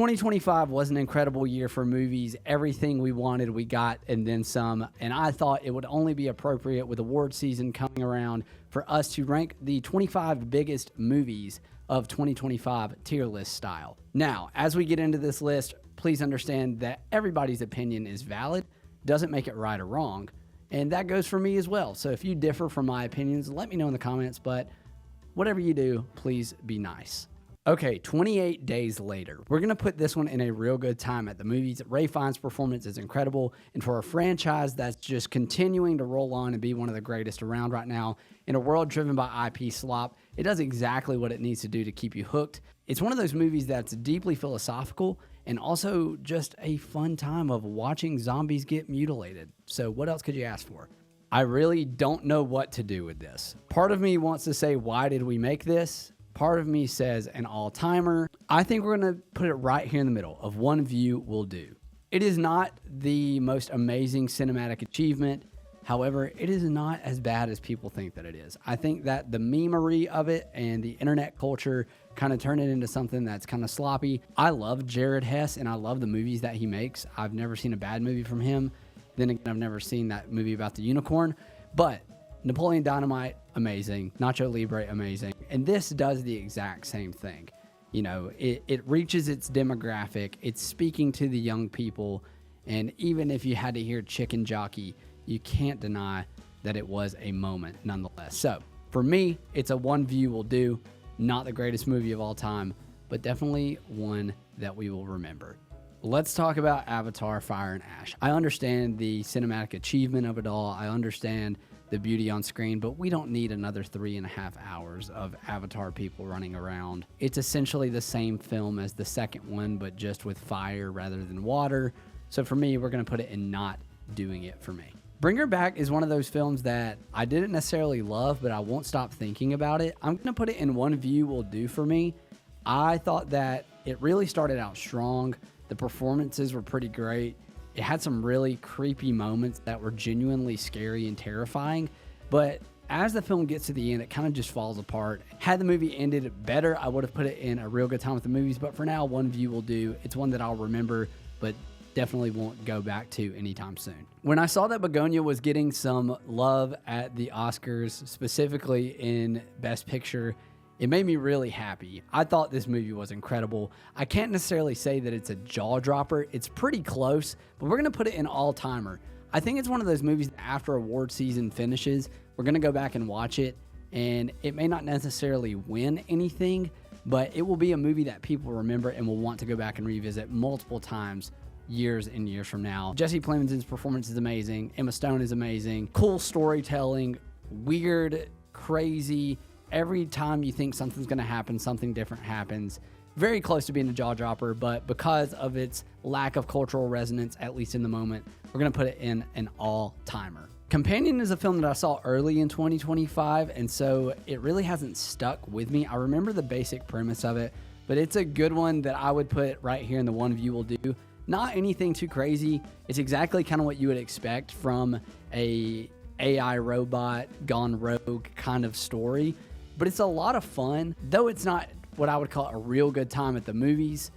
2025 was an incredible year for movies. Everything we wanted, we got, and then some. And I thought it would only be appropriate with award season coming around for us to rank the 25 biggest movies of 2025 tier list style. Now, as we get into this list, please understand that everybody's opinion is valid, doesn't make it right or wrong. And that goes for me as well. So if you differ from my opinions, let me know in the comments. But whatever you do, please be nice. Okay, 28 days later. We're going to put this one in a real good time at the movies. Ralph Fiennes' performance is incredible, and for a franchise that's just continuing to roll on and be one of the greatest around right now, in a world driven by IP slop, it does exactly what it needs to do to keep you hooked. It's one of those movies that's deeply philosophical and also just a fun time of watching zombies get mutilated. So what else could you ask for? I really don't know what to do with this. Part of me wants to say, why did we make this? Part of me says an all-timer. I think we're going to put it right here in the middle of one view will do. It is not the most amazing cinematic achievement. However, it is not as bad as people think that it is. I think that the memery of it and the internet culture kind of turn it into something that's kind of sloppy. I love Jared Hess and I love the movies that he makes. I've never seen a bad movie from him. Then again, I've never seen that movie about the unicorn. But Napoleon Dynamite, amazing. Nacho Libre, amazing. And this does the exact same thing. You know, it reaches its demographic. It's speaking to the young people. And even if you had to hear Chicken Jockey, you can't deny that it was a moment nonetheless. So for me, it's a one view will do. Not the greatest movie of all time, but definitely one that we will remember. Let's talk about Avatar: Fire and Ash. I understand the cinematic achievement of it all. I understand the beauty on screen, but we don't need another 3.5 hours of Avatar people running around. It's essentially the same film as the second one, but just with fire rather than water. So for me, we're going to put it in not doing it for me. Bring Her Back is one of those films that I didn't necessarily love, but I won't stop thinking about it. I'm going to put it in one view will do for me. I thought that it really started out strong. The performances were pretty great. It had some really creepy moments that were genuinely scary and terrifying, but as the film gets to the end, it kind of just falls apart. Had the movie ended better, I would have put it in a real good time with the movies, but for now, one view will do. It's one that I'll remember, but definitely won't go back to anytime soon. When I saw that Begonia was getting some love at the Oscars, specifically in Best Picture, it made me really happy. I thought this movie was incredible. I can't necessarily say that it's a jaw dropper. It's pretty close, but we're gonna put it in all-timer. I think it's one of those movies that after award season finishes, we're gonna go back and watch it, and it may not necessarily win anything, but it will be a movie that people remember and will want to go back and revisit multiple times years and years from now. Jesse Plemons' performance is amazing. Emma Stone is amazing. Cool storytelling, weird, crazy. Every time you think something's going to happen, something different happens. Very close to being a jaw dropper, but because of its lack of cultural resonance, at least in the moment, we're going to put it in an all-timer. Companion is a film that I saw early in 2025, and so it really hasn't stuck with me. I remember the basic premise of it, but it's a good one that I would put right here in the one view will do. Not anything too crazy. It's exactly kind of what you would expect from a AI robot gone rogue kind of story. But it's a lot of fun. Though it's not what I would call a real good time at the movies,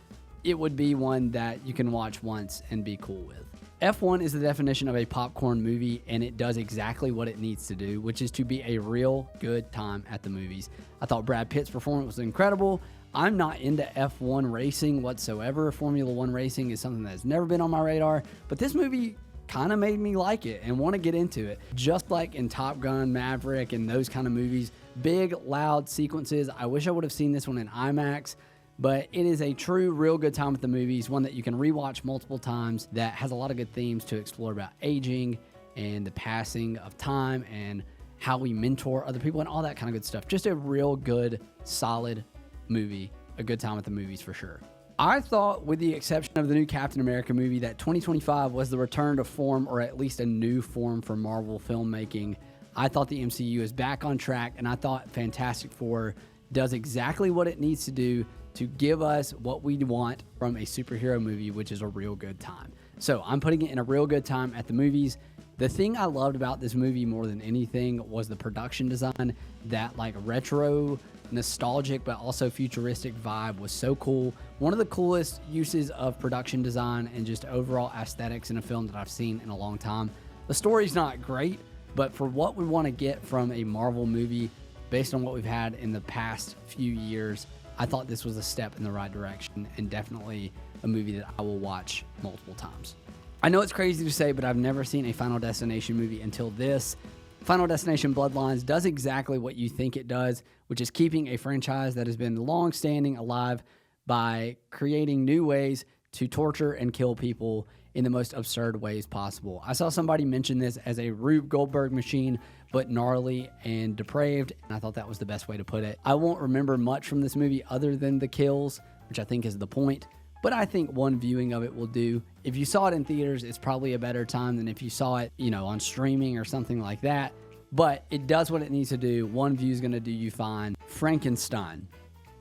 it would be one that you can watch once and be cool with. F1 is the definition of a popcorn movie, and it does exactly what it needs to do, which is to be a real good time at the movies. I thought Brad Pitt's performance was incredible. I'm not into F1 racing whatsoever. Formula One racing is something that's never been on my radar, but this movie kind of made me like it and want to get into it. Just like in Top Gun, Maverick, and those kind of movies, big, loud sequences. I wish I would have seen this one in IMAX, but it is a true, real good time at the movies, one that you can rewatch multiple times, that has a lot of good themes to explore about aging and the passing of time and how we mentor other people and all that kind of good stuff. Just a real good, solid movie, a good time at the movies for sure. I thought, with the exception of the new Captain America movie, that 2025 was the return to form, or at least a new form for Marvel filmmaking. I thought the MCU is back on track, and I thought Fantastic Four does exactly what it needs to do to give us what we want from a superhero movie, which is a real good time. So I'm putting it in a real good time at the movies. The thing I loved about this movie more than anything was the production design, that like retro nostalgic but also futuristic vibe was so cool. One of the coolest uses of production design and just overall aesthetics in a film that I've seen in a long time. The story's not great, but for what we want to get from a Marvel movie based on what we've had in the past few years, I thought this was a step in the right direction and definitely a movie that I will watch multiple times. I know it's crazy to say, but I've never seen a Final Destination movie until this. Final Destination Bloodlines does exactly what you think it does, which is keeping a franchise that has been long-standing alive by creating new ways to torture and kill people in the most absurd ways possible. I saw somebody mention this as a Rube Goldberg machine, but gnarly and depraved, and I thought that was the best way to put it. I won't remember much from this movie other than the kills, which I think is the point, but I think one viewing of it will do. If you saw it in theaters, it's probably a better time than if you saw it, on streaming or something like that. But it does what it needs to do. One view is going to do you fine. Frankenstein.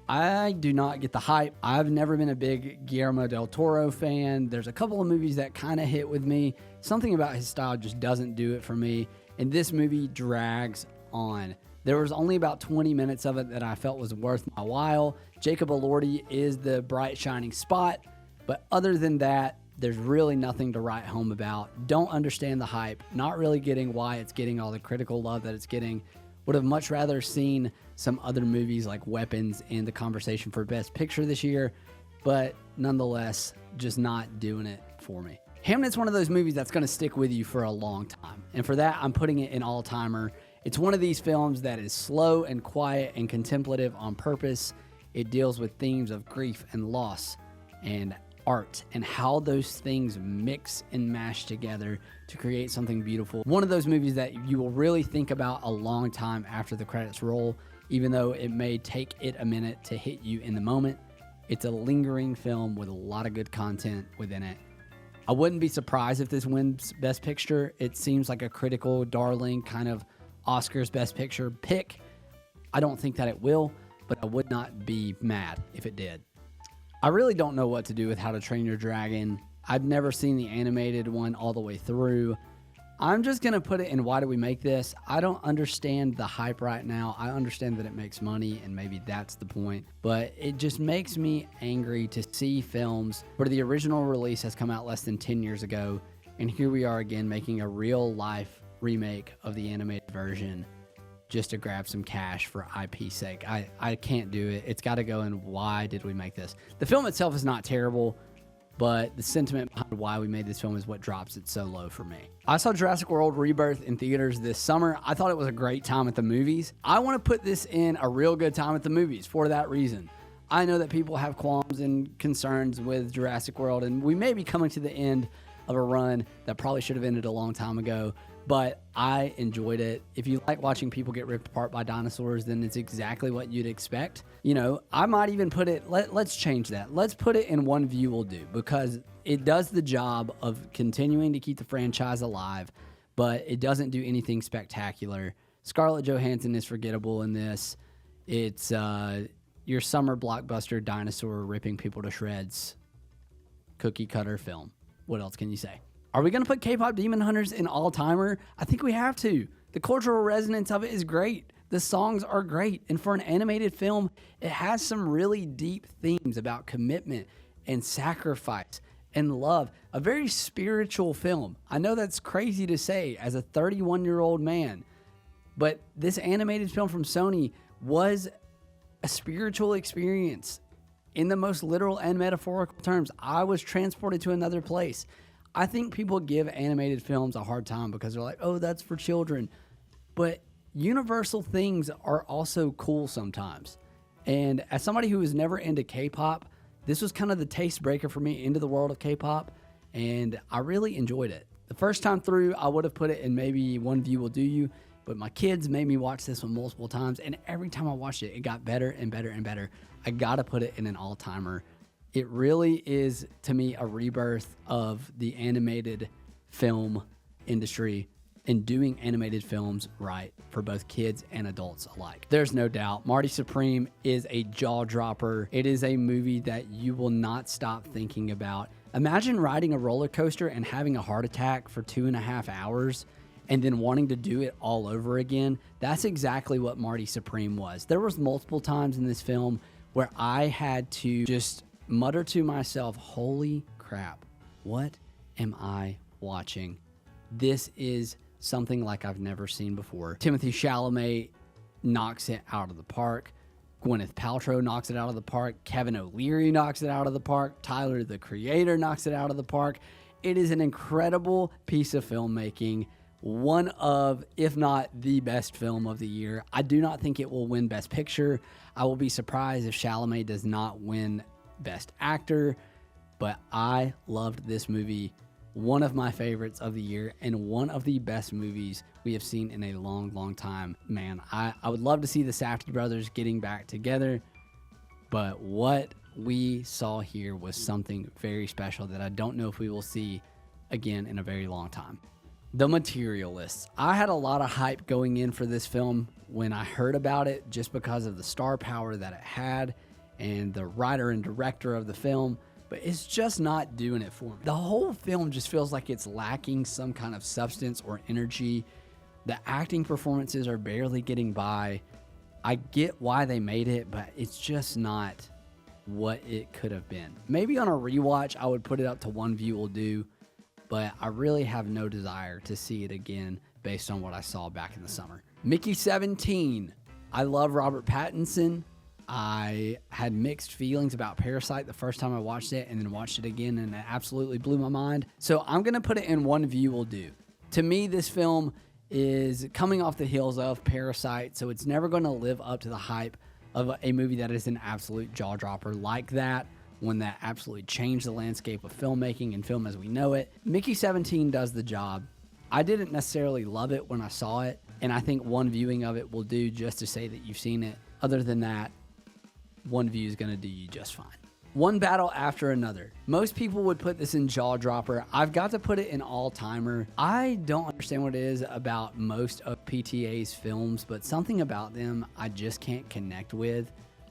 I do not get the hype. I've never been a big Guillermo del Toro fan. There's a couple of movies that kind of hit with me. Something about his style just doesn't do it for me. And this movie drags on. There was only about 20 minutes of it that I felt was worth my while. Jacob Elordi is the bright, shining spot. But other than that, there's really nothing to write home about. Don't understand the hype. Not really getting why it's getting all the critical love that it's getting. Would have much rather seen some other movies like Weapons in the conversation for Best Picture this year. But nonetheless, just not doing it for me. Hamnet's one of those movies that's going to stick with you for a long time. And for that, I'm putting it in all-timer. It's one of these films that is slow and quiet and contemplative on purpose. It deals with themes of grief and loss and art and how those things mix and mash together to create something beautiful. One of those movies that you will really think about a long time after the credits roll, even though it may take it a minute to hit you in the moment. It's a lingering film with a lot of good content within it. I wouldn't be surprised if this wins Best Picture. It seems like a critical darling kind of Oscars Best Picture pick. I don't think that it will, but I would not be mad if it did. I really don't know what to do with How to Train Your Dragon. I've never seen the animated one all the way through. I'm just going to put it in Why Do We Make This? I don't understand the hype right now. I understand that it makes money, and maybe that's the point. But it just makes me angry to see films where the original release has come out less than 10 years ago, and here we are again making a real-life remake of the animated version just to grab some cash for IP's sake. I can't do it. It's got to go in Why Did We Make This? The film itself is not terrible, but the sentiment behind why we made this film is what drops it so low for me. I saw Jurassic World Rebirth in theaters this summer. I thought it was a great time at the movies. I want to put this in a real good time at the movies for that reason. I know that people have qualms and concerns with Jurassic World, and we may be coming to the end of a run that probably should have ended a long time ago, but I enjoyed it. If you like watching people get ripped apart by dinosaurs, then it's exactly what you'd expect. I might even put it, let's change that. Let's put it in One View Will Do, because it does the job of continuing to keep the franchise alive, but it doesn't do anything spectacular. Scarlett Johansson is forgettable in this. It's your summer blockbuster dinosaur ripping people to shreds cookie cutter film. What else can you say? Are we going to put K-pop Demon Hunters in all-timer? I think we have to. The cultural resonance of it is great. The songs are great. And for an animated film, it has some really deep themes about commitment and sacrifice and love. A very spiritual film. I know that's crazy to say as a 31-year-old man, but this animated film from Sony was a spiritual experience in the most literal and metaphorical terms. I was transported to another place. I think people give animated films a hard time because they're like, oh, that's for children. But universal things are also cool sometimes. And as somebody who was never into K-pop, this was kind of the taste breaker for me into the world of K-pop, and I really enjoyed it. The first time through, I would have put it in maybe One View Will Do You, but my kids made me watch this one multiple times, and every time I watched it, it got better and better and better. I gotta put it in an all-timer. It really is, to me, a rebirth of the animated film industry and doing animated films right for both kids and adults alike. There's no doubt. Marty Supreme is a jaw dropper. It is a movie that you will not stop thinking about. Imagine riding a roller coaster and having a heart attack for 2.5 hours and then wanting to do it all over again. That's exactly what Marty Supreme was. There was multiple times in this film where I had to just mutter to myself, holy crap, what am I watching? This is something like I've never seen before. Timothée Chalamet knocks it out of the park. Gwyneth Paltrow knocks it out of the park. Kevin O'Leary knocks it out of the park. Tyler, the Creator, knocks it out of the park. It is an incredible piece of filmmaking. One of, if not the best film of the year. I do not think it will win Best Picture. I will be surprised if Chalamet does not win Best Actor. But I loved this movie. One of my favorites of the year and one of the best movies we have seen in a long, long time. Man, I would love to see the Safdie brothers getting back together, but what we saw here was something very special that I don't know if we will see again in a very long time. The Materialists. I had a lot of hype going in for this film when I heard about it just because of the star power that it had and the writer and director of the film. But it's just not doing it for me. The whole film just feels like it's lacking some kind of substance or energy. The acting performances are barely getting by. I get why they made it, but it's just not what it could have been. Maybe on a rewatch, I would put it up to one view will do, but I really have no desire to see it again based on what I saw back in the summer. Mickey 17. I love Robert Pattinson. I had mixed feelings about Parasite the first time I watched it and then watched it again, and it absolutely blew my mind. So I'm going to put it in one view will do. To me, this film is coming off the heels of Parasite, so it's never going to live up to the hype of a movie that is an absolute jaw-dropper like that, one that absolutely changed the landscape of filmmaking and film as we know it. Mickey 17 does the job. I didn't necessarily love it when I saw it, and I think one viewing of it will do just to say that you've seen it. Other than that, one view is going to do you just fine. One battle after another. Most people would put this in jaw dropper. I've got to put it in all timer. I don't understand what it is about most of PTA's films, but something about them I just can't connect with.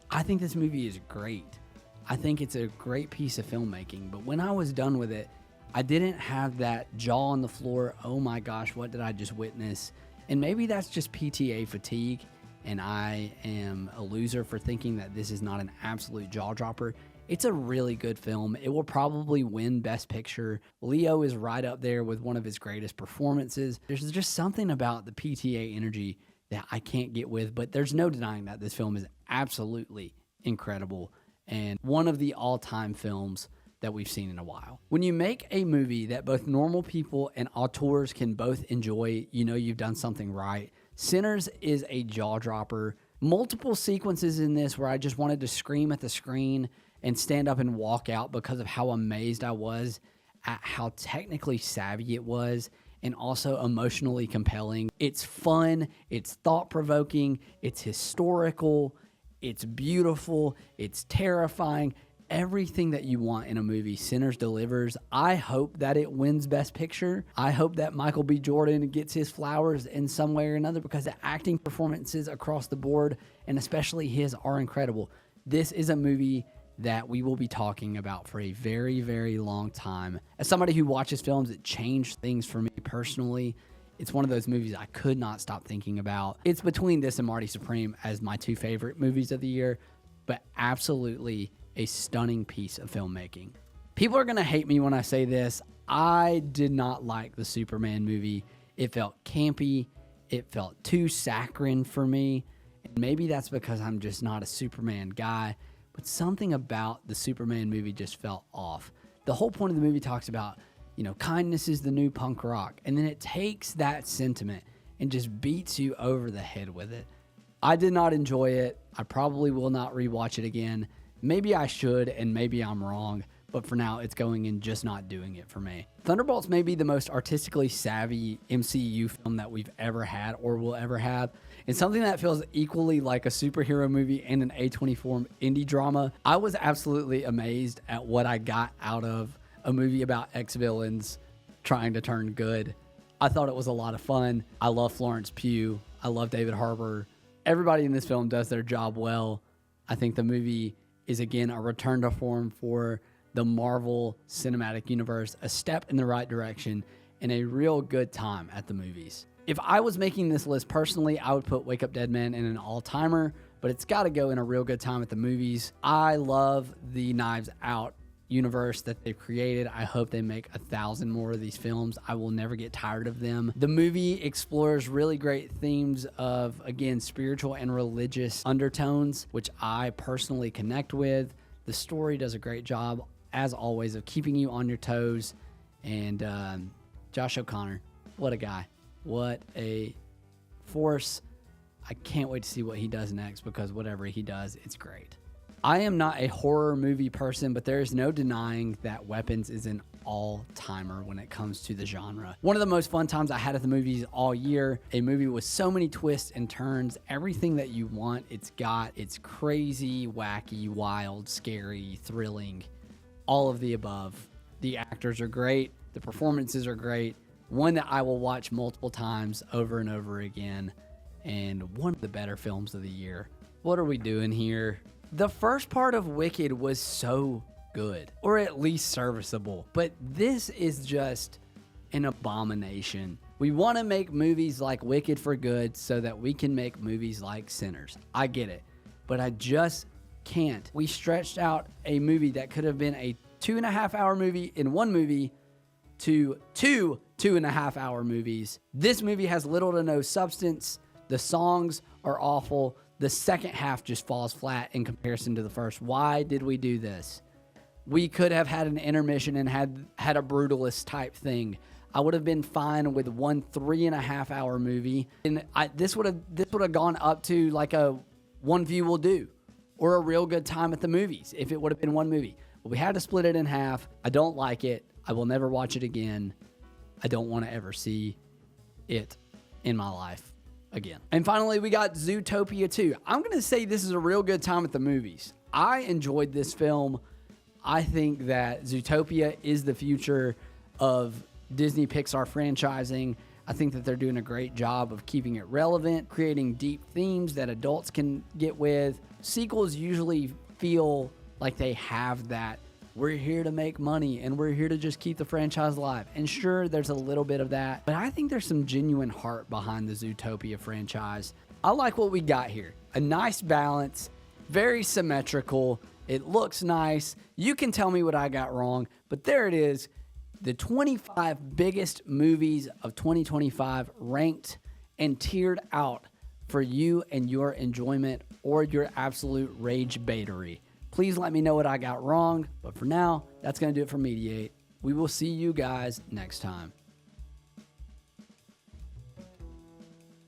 I think this movie is great. I think it's a great piece of filmmaking, but when I was done with it, I didn't have that jaw on the floor, oh my gosh, what did I just witness? And maybe that's just PTA fatigue, and I am a loser for thinking that this is not an absolute jaw-dropper. It's a really good film. It will probably win Best Picture. Leo is right up there with one of his greatest performances. There's just something about the PTA energy that I can't get with, but there's no denying that this film is absolutely incredible and one of the all-time films that we've seen in a while. When you make a movie that both normal people and auteurs can both enjoy, you know you've done something right. Sinners is a jaw-dropper. Multiple sequences in this where I just wanted to scream at the screen and stand up and walk out because of how amazed I was at how technically savvy it was and also emotionally compelling. It's fun, it's thought-provoking, it's historical, it's beautiful, it's terrifying. Everything that you want in a movie, Sinners delivers. I hope that it wins Best Picture. I hope that Michael B. Jordan gets his flowers in some way or another because the acting performances across the board, and especially his, are incredible. This is a movie that we will be talking about for a very, very long time. As somebody who watches films that change things for me personally, it's one of those movies I could not stop thinking about. It's between this and Marty Supreme as my two favorite movies of the year, but absolutely a stunning piece of filmmaking. People are going to hate me when I say this. I did not like the Superman movie. It felt campy. It felt too saccharine for me. And maybe that's because I'm just not a Superman guy, but something about the Superman movie just felt off. The whole point of the movie talks about, you know, kindness is the new punk rock. And then it takes that sentiment and just beats you over the head with it. I did not enjoy it. I probably will not rewatch it again. Maybe I should, and maybe I'm wrong, but for now, it's going and just not doing it for me. Thunderbolts may be the most artistically savvy MCU film that we've ever had or will ever have. It's something that feels equally like a superhero movie and an A24 indie drama. I was absolutely amazed at what I got out of a movie about ex-villains trying to turn good. I thought it was a lot of fun. I love Florence Pugh. I love David Harbour. Everybody in this film does their job well. I think the movie is, again, a return to form for the Marvel Cinematic Universe, a step in the right direction, and a real good time at the movies. If I was making this list personally, I would put Wake Up Dead Men in an all-timer, but it's got to go in a real good time at the movies. I love the Knives Out universe that they've created. I hope they make 1,000 more of these films. I will never get tired of them. The movie explores really great themes of, again, spiritual and religious undertones, which I personally connect with. The story does a great job, as always, of keeping you on your toes. And Josh O'Connor, what a guy. What a force. I can't wait to see what he does next, because whatever he does, it's great. I am not a horror movie person, but there is no denying that Weapons is an all-timer when it comes to the genre. One of the most fun times I had at the movies all year, a movie with so many twists and turns, everything that you want, it's got. It's crazy, wacky, wild, scary, thrilling, all of the above. The actors are great. The performances are great. One that I will watch multiple times over and over again, and one of the better films of the year. What are we doing here? The first part of Wicked was so good, or at least serviceable, but this is just an abomination. We want to make movies like Wicked for good so that we can make movies like Sinners. I get it, but I just can't. We stretched out a movie that could have been a 2.5-hour movie in one movie to two 2.5-hour movies. This movie has little to no substance. The songs are awful. The second half just falls flat in comparison to the first. Why did we do this? We could have had an intermission and had a Brutalist type thing. I would have been fine with one 3.5-hour movie, and this would have gone up to like a One View Will Do, or a Real Good Time at the Movies if it would have been one movie. But we had to split it in half. I don't like it. I will never watch it again. I don't want to ever see it in my life again. And finally, we got Zootopia 2. I'm going to say this is a real good time at the movies. I enjoyed this film. I think that Zootopia is the future of Disney Pixar franchising. I think that they're doing a great job of keeping it relevant, creating deep themes that adults can get with. Sequels usually feel like they have that, we're here to make money and we're here to just keep the franchise alive. And sure, there's a little bit of that, but I think there's some genuine heart behind the Zootopia franchise. I like what we got here. A nice balance, very symmetrical. It looks nice. You can tell me what I got wrong, but there it is. The 25 biggest movies of 2025 ranked and tiered out for you and your enjoyment or your absolute rage baitery. Please let me know what I got wrong. But for now, that's going to do it for Mediate. We will see you guys next time.